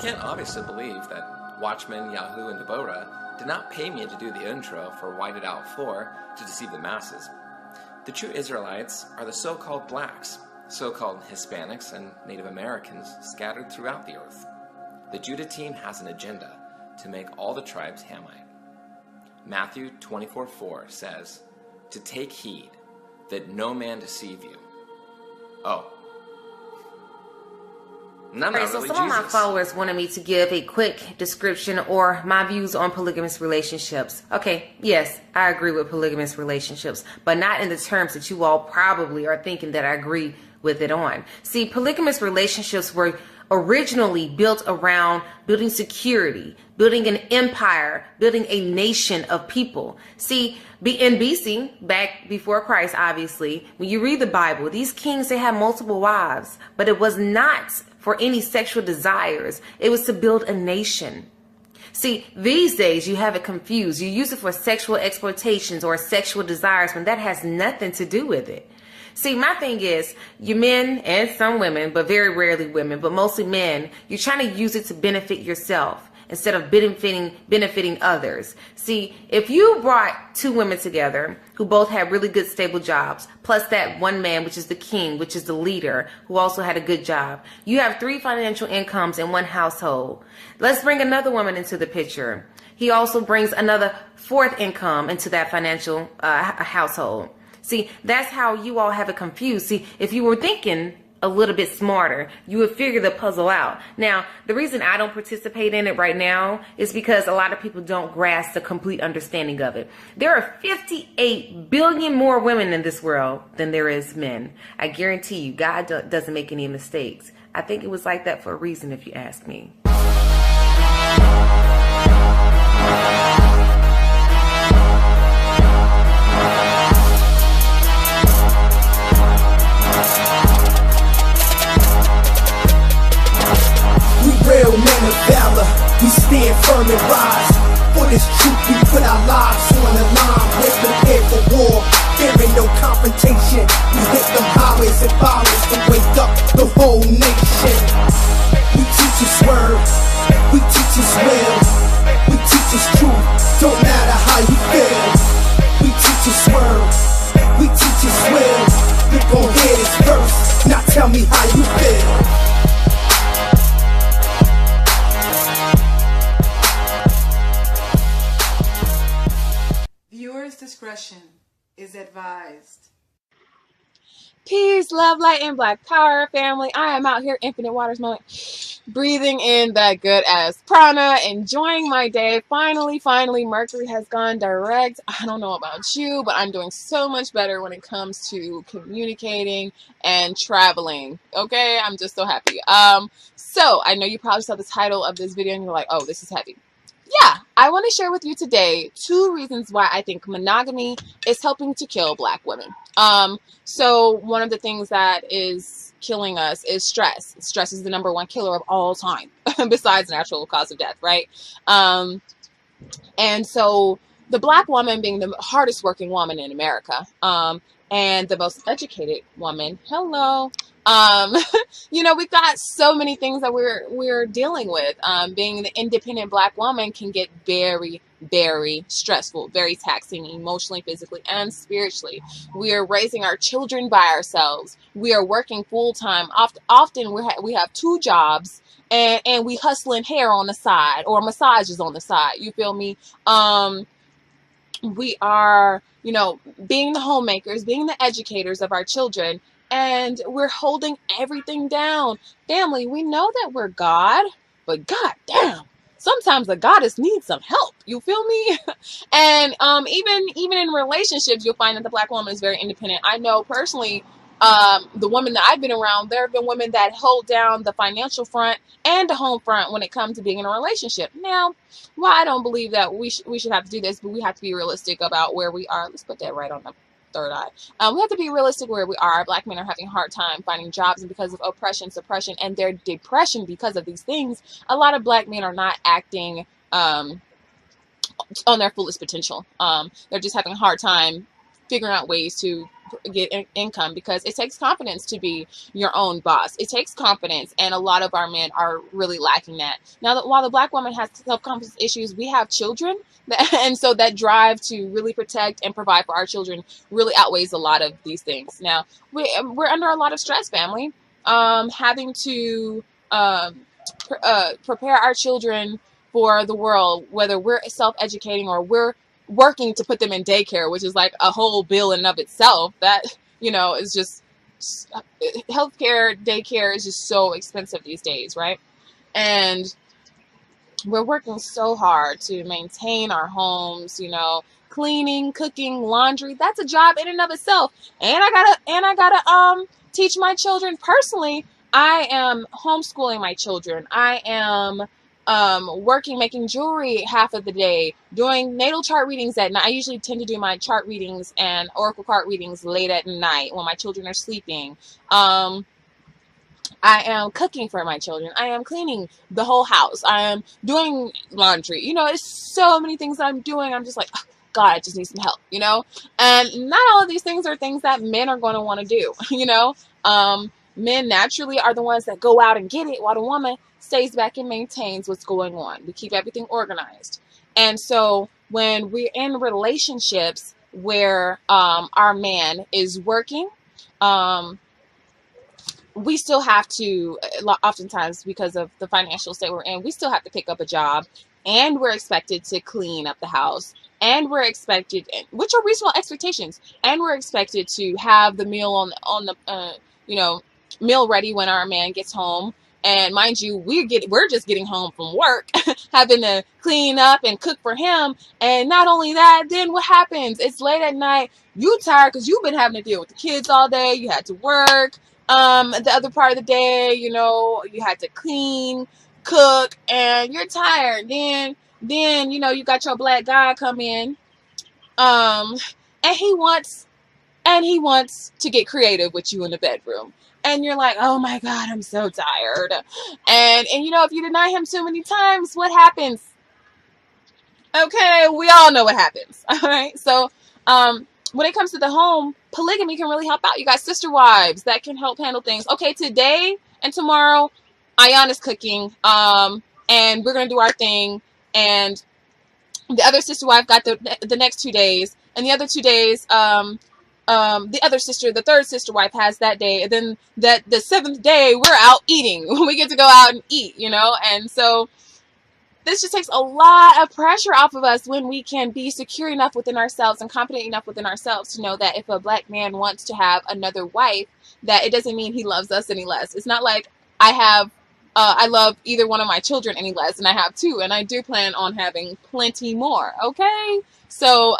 can't obviously believe that Watchmen, Yahoo, and Deborah did not pay me to do the intro for Whited Out 4 to deceive the masses. The true Israelites are the so-called blacks, so-called Hispanics, and Native Americans scattered throughout the earth. The Judah team has an agenda to make all the tribes Hamite. Matthew 24:4 says, "To take heed, that no man deceive you." Oh. No, Right, so some of my followers wanted me to give a quick description or my views on polygamous relationships. Okay, yes, I agree with polygamous relationships, but not in the terms that you all probably are thinking that I agree with it on. See, polygamous relationships were originally built around building security, building an empire, building a nation of people. See, in BC, back before Christ, obviously, when you read the Bible, these kings, they had multiple wives, but it was not for any sexual desires. It was to build a nation. See, these days you have it confused. You use it for sexual exploitations or sexual desires when that has nothing to do with it. See, my thing is, you men and some women, but very rarely women, but mostly men, you're trying to use it to benefit yourself instead of benefiting others. See, if you brought two women together who both had really good stable jobs, plus that one man, which is the king, which is the leader, who also had a good job, you have 3 financial incomes in one household. Let's bring another woman into the picture. He also brings another 4th income into that financial household. See, that's how you all have it confused. See, if you were thinking a little bit smarter, you would figure the puzzle out. Now, the reason I don't participate in it right now is because a lot of people don't grasp the complete understanding of it. There are 58 billion more women in this world than there is men. I guarantee you, God doesn't make any mistakes. I think it was like that for a reason, if you ask me. Real men of valor, we stand firm and rise. For this truth, we put our lives on the line. We're prepared for war, fearing no confrontation. We hit them highways and byways to wake up the whole nation. We teach His word, we teach His will, we teach His truth, don't matter how you feel. We teach His word, we teach His will. You gon' hear this verse, now tell me how you feel. Viewers' discretion is advised. Peace, love, light, and black power, family. I am out here, Infinite Waters moment, breathing in that good ass prana, enjoying my day. Finally, Mercury has gone direct. I don't know about you, but I'm doing so much better when it comes to communicating and traveling. Okay, I'm just so happy. So I know you probably saw the title of this video and you're like, oh, this is heavy. Yeah, I want to share with you today 2 reasons why I think monogamy is helping to kill black women. So one of the things that is killing us is stress. Stress is the #1 killer of all time, besides natural cause of death, right? And so the black woman being the hardest working woman in America, and the most educated woman, hello. You know, we've got so many things that we're dealing with. Being the independent black woman can get very, very stressful, very taxing emotionally, physically, and spiritually. We are raising our children by ourselves. We are working full time. Often we have 2 jobs, and we hustling hair on the side or massages on the side. You feel me? We are, you know, being the homemakers, being the educators of our children. And we're holding everything down. Family, we know that we're God, but God damn, sometimes the goddess needs some help. You feel me? And even in relationships, you'll find that the black woman is very independent. I know personally, the women that I've been around, there have been women that hold down the financial front and the home front when it comes to being in a relationship. Now, well, I don't believe that we should have to do this, but we have to be realistic about where we are. Let's put that right on the third eye. We have to be realistic where we are. Black men are having a hard time finding jobs, and because of oppression, suppression, and their depression because of these things, a lot of black men are not acting on their fullest potential. They're just having a hard time figuring out ways to income, because it takes confidence to be your own boss. It takes confidence, and a lot of our men are really lacking that. Now, that while the black woman has self-confidence issues, we have children, and so that drive to really protect and provide for our children really outweighs a lot of these things. Now, we're under a lot of stress, family, having to prepare our children for the world, whether we're self-educating or we're working to put them in daycare, which is like a whole bill in and of itself. That, you know, is just, healthcare, daycare is just so expensive these days, right? And we're working so hard to maintain our homes, you know, cleaning, cooking, laundry. That's a job in and of itself. And I gotta teach my children personally. I am homeschooling my children. I am working, making jewelry half of the day, doing natal chart readings at night. I usually tend to do my chart readings and oracle card readings late at night when my children are sleeping. I am cooking for my children. I am cleaning the whole house. I am doing laundry. You know, it's so many things that I'm doing. I'm just like, oh, God, I just need some help, you know? And not all of these things are things that men are going to want to do, you know? Men naturally are the ones that go out and get it, while the woman stays back and maintains what's going on. We keep everything organized. And so when we're in relationships where our man is working, we still have to, oftentimes because of the financial state we're in, we still have to pick up a job, and we're expected to clean up the house, and we're expected, which are reasonable expectations, and we're expected to have the meal on the you know, meal ready when our man gets home. And mind you, we're just getting home from work, having to clean up and cook for him. And not only that, then what happens? It's late at night. You tired because you've been having to deal with the kids all day. You had to work. The other part of the day, you know, you had to clean, cook, and you're tired. Then you know, you got your black guy come in, and he wants to get creative with you in the bedroom. And you're like, oh my God, I'm so tired. And you know, if you deny him too many times, what happens? Okay, we all know what happens. All right. So when it comes to the home, polygamy can really help out. You got sister wives that can help handle things. Okay, today and tomorrow, Ayana's cooking, and we're gonna do our thing. And the other sister wife got the next 2 days, and the other 2 days, the other sister, the third sister wife, has that day. And then the seventh day, we're out eating. We get to go out and eat, you know. And so this just takes a lot of pressure off of us when we can be secure enough within ourselves and confident enough within ourselves to know that if a black man wants to have another wife, that it doesn't mean he loves us any less. It's not like I love either one of my children any less, and I have two, and I do plan on having plenty more. Okay, so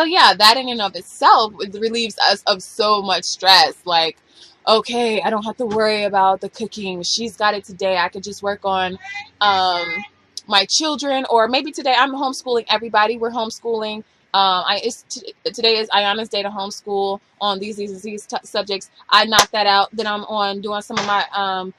yeah, that in and of itself relieves us of so much stress. Like, okay, I don't have to worry about the cooking. She's got it today. I could just work on my children, or maybe today I'm homeschooling everybody. We're homeschooling. Today is Ayana's day to homeschool on these subjects. I knocked that out. Then I'm on doing some of my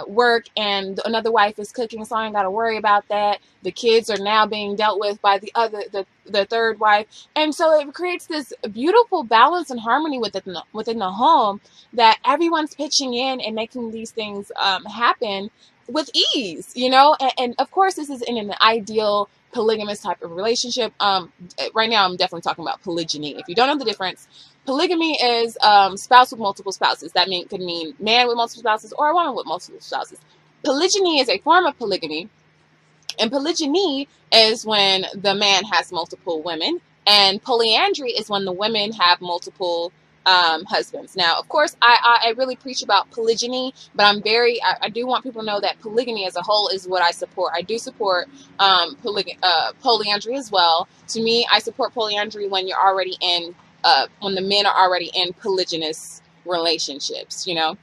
work, and another wife is cooking, so I ain't got to worry about that. The kids are now being dealt with by the third wife, and so it creates this beautiful balance and harmony within the home, that everyone's pitching in and making these things happen with ease, you know. And of course, this is in an ideal polygamous type of relationship. Right now, I'm definitely talking about polygyny. If you don't know the difference, polygamy is spouse with multiple spouses. That could mean man with multiple spouses or a woman with multiple spouses. Polygyny is a form of polygamy, and polygyny is when the man has multiple women, and polyandry is when the women have multiple husbands. Now, of course, I really preach about polygyny, but I do want people to know that polygamy as a whole is what I support. I do support polyandry as well. To me, I support polyandry when you're already in when the men are already in polygynous relationships, you know,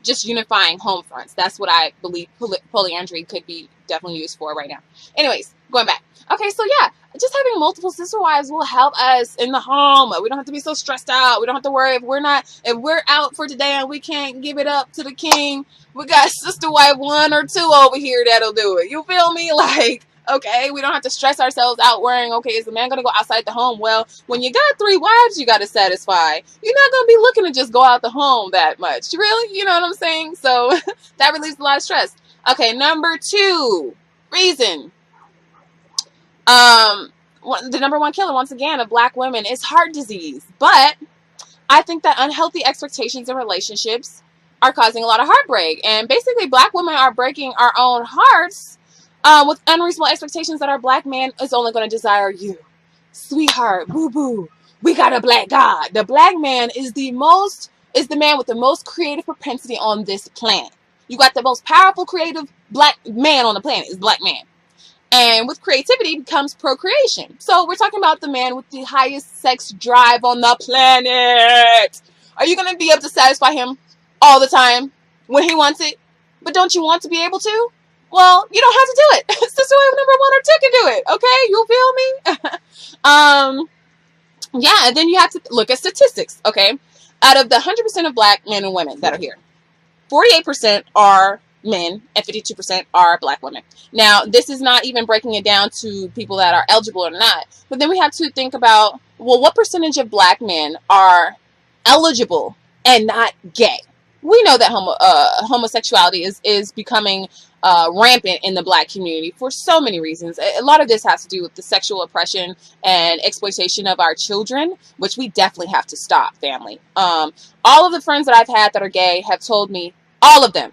just unifying home fronts. That's what I believe polyandry could be definitely used for right now. Anyways, going back. Okay, so yeah, just having multiple sister wives will help us in the home. We don't have to be so stressed out. We don't have to worry if we're out for today and we can't give it up to the king. We got sister wife 1 or 2 over here that'll do it. You feel me? Like, Okay, we don't have to stress ourselves out worrying, okay, is the man gonna go outside the home? Well, when you got 3 wives you gotta satisfy, you're not gonna be looking to just go out the home that much. Really? You know what I'm saying? So that relieves a lot of stress. Okay, number 2 reason. The number 1 killer, once again, of black women is heart disease. But I think that unhealthy expectations in relationships are causing a lot of heartbreak. And basically, black women are breaking our own hearts with unreasonable expectations that our black man is only going to desire you. Sweetheart, boo-boo, we got a black god. The black man is the man with the most creative propensity on this planet. You got the most powerful, creative black man on the planet is black man. And with creativity becomes procreation. So we're talking about the man with the highest sex drive on the planet. Are you going to be able to satisfy him all the time when he wants it? But don't you want to be able to? Well, you don't have to do it. Sister wave number 1 or 2 can do it. Okay, you feel me? Yeah, and then you have to look at statistics. Okay, out of the 100% of black men and women that are here, 48% are men and 52% are black women. Now, this is not even breaking it down to people that are eligible or not. But then we have to think about, well, what percentage of black men are eligible and not gay? We know that homosexuality is becoming rampant in the black community for so many reasons. A lot of this has to do with the sexual oppression and exploitation of our children, which we definitely have to stop, family. All of the friends that I've had that are gay have told me, all of them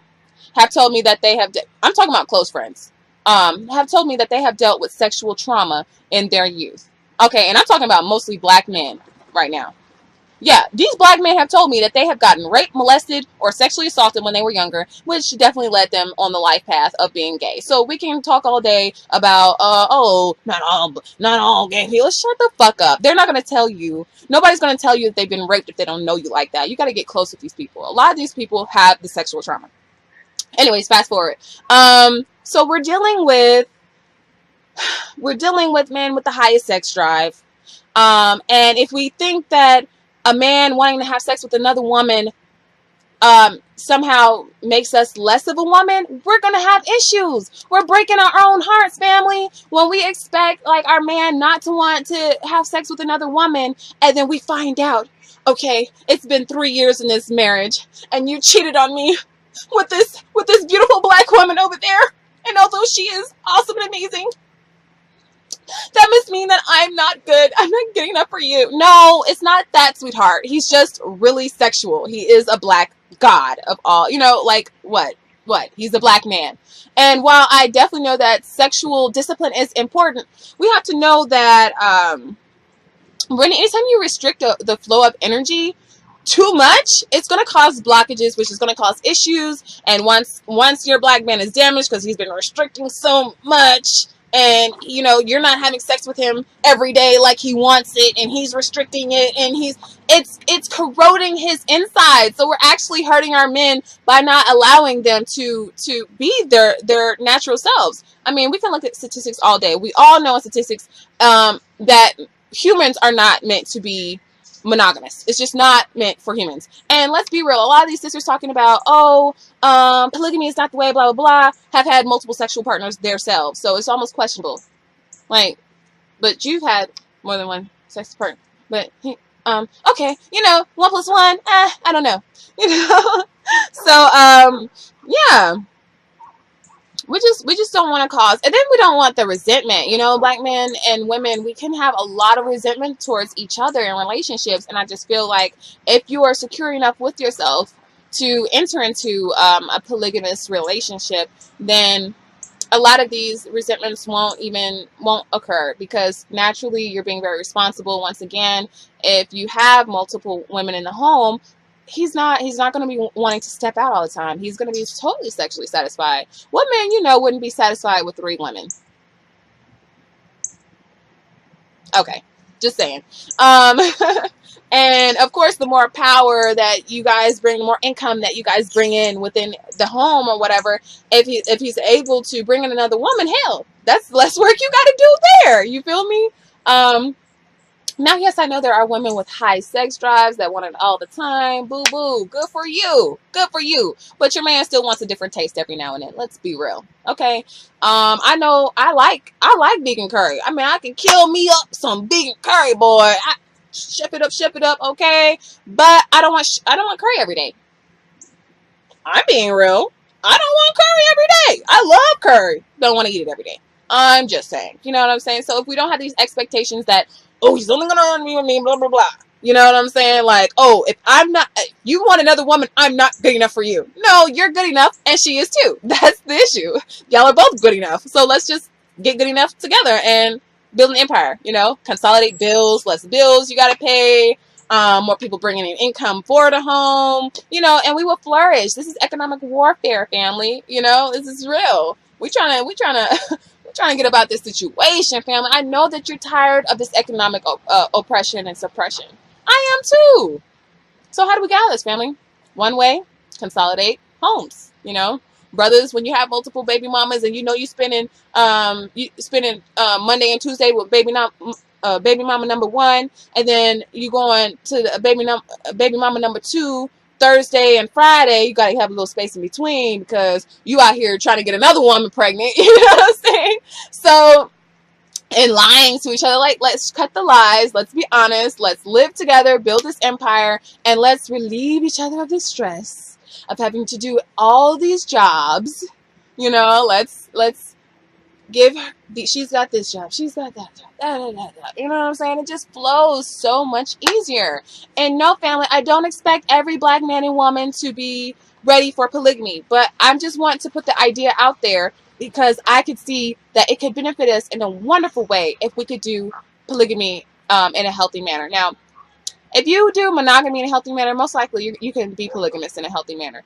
have told me that they have, I'm talking about close friends, have told me that they have dealt with sexual trauma in their youth. Okay, and I'm talking about mostly black men right now. Yeah, these black men have told me that they have gotten raped, molested, or sexually assaulted when they were younger, which definitely led them on the life path of being gay. So we can talk all day about, oh, not all gay people. Shut the fuck up. They're not going to tell you. Nobody's going to tell you that they've been raped if they don't know you like that. You got to get close with these people. A lot of these people have the sexual trauma. Anyways, fast forward. So we're dealing with men with the highest sex drive. And if we think that a man wanting to have sex with another woman somehow makes us less of a woman, we're gonna have issues. We're breaking our own hearts, family, when we expect like our man not to want to have sex with another woman, and then we find out, okay, it's been 3 years in this marriage and you cheated on me with this beautiful black woman over there, and although she is awesome and amazing, that must mean that I'm not good. I'm not good enough for you. No, it's not that, sweetheart. He's just really sexual. He is a black god of all, like what? He's a black man. And while I definitely know that sexual discipline is important, we have to know that anytime you restrict the flow of energy too much, it's going to cause blockages, which is going to cause issues. And once your black man is damaged because he's been restricting so much, and you're not having sex with him every day like he wants it, and he's restricting it, and it's corroding his insides. So we're actually hurting our men by not allowing them to be their natural selves. I mean, we can look at statistics all day. We all know in statistics that humans are not meant to be monogamous. It's just not meant for humans. And let's be real, a lot of these sisters talking about, polygamy is not the way, blah, blah, blah, have had multiple sexual partners themselves. So it's almost questionable. Like, but you've had more than one sex partner. But, okay, 1 + 1, I don't know. So, yeah. We just don't want to cause, and then we don't want the resentment. Black men and women, we can have a lot of resentment towards each other in relationships, and I just feel like if you are secure enough with yourself to enter into a polygamous relationship, then a lot of these resentments won't occur, because naturally you're being very responsible. Once again, if you have multiple women in the home, he's not going to be wanting to step out all the time. He's going to be totally sexually satisfied. What man wouldn't be satisfied with 3 women? Okay, just saying. And of course, the more power that you guys bring, the more income that you guys bring in within the home or whatever, if he's able to bring in another woman, hell, that's less work you got to do there. You feel me? Now, yes, I know there are women with high sex drives that want it all the time. Boo boo. Good for you. Good for you. But your man still wants a different taste every now and then. Let's be real. Okay. I know I like vegan curry. I mean, I can kill me up some vegan curry, boy. Ship it up, okay? But I don't want curry every day. I'm being real. I don't want curry every day. I love curry. Don't want to eat it every day. I'm just saying. You know what I'm saying? So if we don't have these expectations that, oh, he's only gonna earn me with me, blah blah blah. You know what I'm saying? Like, oh, if you want another woman, I'm not good enough for you. No, you're good enough, and she is too. That's the issue. Y'all are both good enough. So let's just get good enough together and build an empire. You know, consolidate bills, less bills you gotta pay. More people bringing in income for the home, you know, and we will flourish. This is economic warfare, family. You know, this is real. We trying to get about this situation, family. I know that you're tired of this economic oppression and suppression. I am too. So how do we get out of this, family? One way, consolidate homes. You know, brothers, when you have multiple baby mamas and you know you spending Monday and Tuesday with baby mama number 1, and then you going to the baby mama number 2 Thursday and Friday. You gotta have a little space in between because you out here trying to get another woman pregnant. You know what I'm saying? So, and lying to each other. Like, let's cut the lies. Let's be honest. Let's live together, build this empire, and let's relieve each other of the stress of having to do all these jobs. You know, let's give her, she's got this job, she's got that job, you know what I'm saying? It just flows so much easier. And no, family, I don't expect every black man and woman to be ready for polygamy, but I just want to put the idea out there because I could see that it could benefit us in a wonderful way if we could do polygamy in a healthy manner. Now, if you do monogamy in a healthy manner, most likely you can be polygamous in a healthy manner.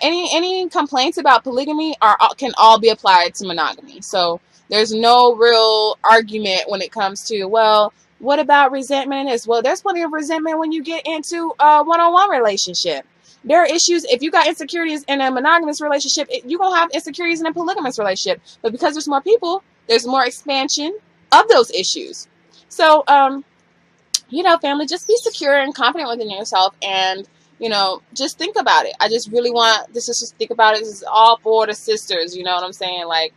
Any complaints about polygamy can all be applied to monogamy. So there's no real argument when it comes to, well, what about resentment? Well, there's plenty of resentment when you get into a one-on-one relationship. There are issues. If you got insecurities in a monogamous relationship, you're going to have insecurities in a polygamous relationship. But because there's more people, there's more expansion of those issues. So, you know, family, just be secure and confident within yourself and, you know, just think about it. I just really want this to just think about it. This is all for the sisters. You know what I'm saying? Like,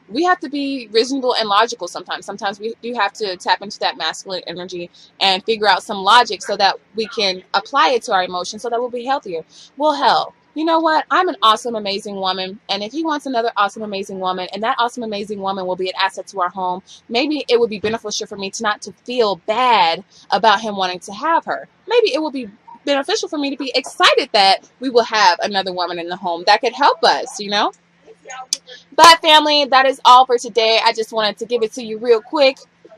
we have to be reasonable and logical sometimes. Sometimes we do have to tap into that masculine energy and figure out some logic so that we can apply it to our emotions so that we'll be healthier. Well, hell, you know what? I'm an awesome, amazing woman. And if he wants another awesome, amazing woman, and that awesome, amazing woman will be an asset to our home, maybe it would be beneficial for me not to feel bad about him wanting to have her. Maybe it will be beneficial for me to be excited that we will have another woman in the home that could help us, you know? But family, that is all for today. I just wanted to give it to you real quick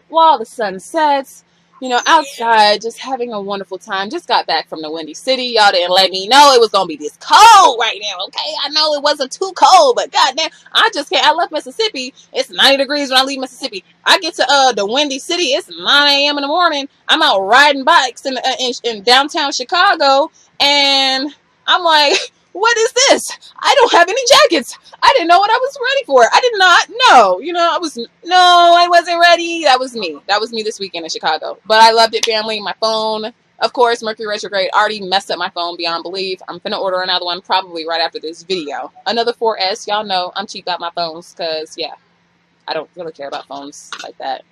while the sun sets. You know, outside, just having a wonderful time. Just got back from the Windy City. Y'all didn't let me know it was going to be this cold right now, okay? I know it wasn't too cold, but goddamn, I just can't. I left Mississippi. It's 90 degrees when I leave Mississippi. I get to the Windy City. It's 9 a.m. in the morning. I'm out riding bikes in downtown Chicago, and I'm like, what is this? I don't have any jackets. I didn't know what I was ready for. I did not know. You know, I wasn't ready. That was me. That was me this weekend in Chicago. But I loved it, family. My phone, of course, Mercury retrograde already messed up my phone beyond belief. I'm finna order another one probably right after this video. Another 4S. Y'all know I'm cheap about my phones because, yeah, I don't really care about phones like that.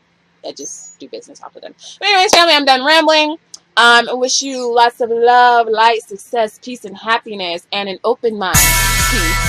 I just do business off of them. But anyways, family, I'm done rambling. I wish you lots of love, light, success, peace, and happiness, and an open mind. Peace.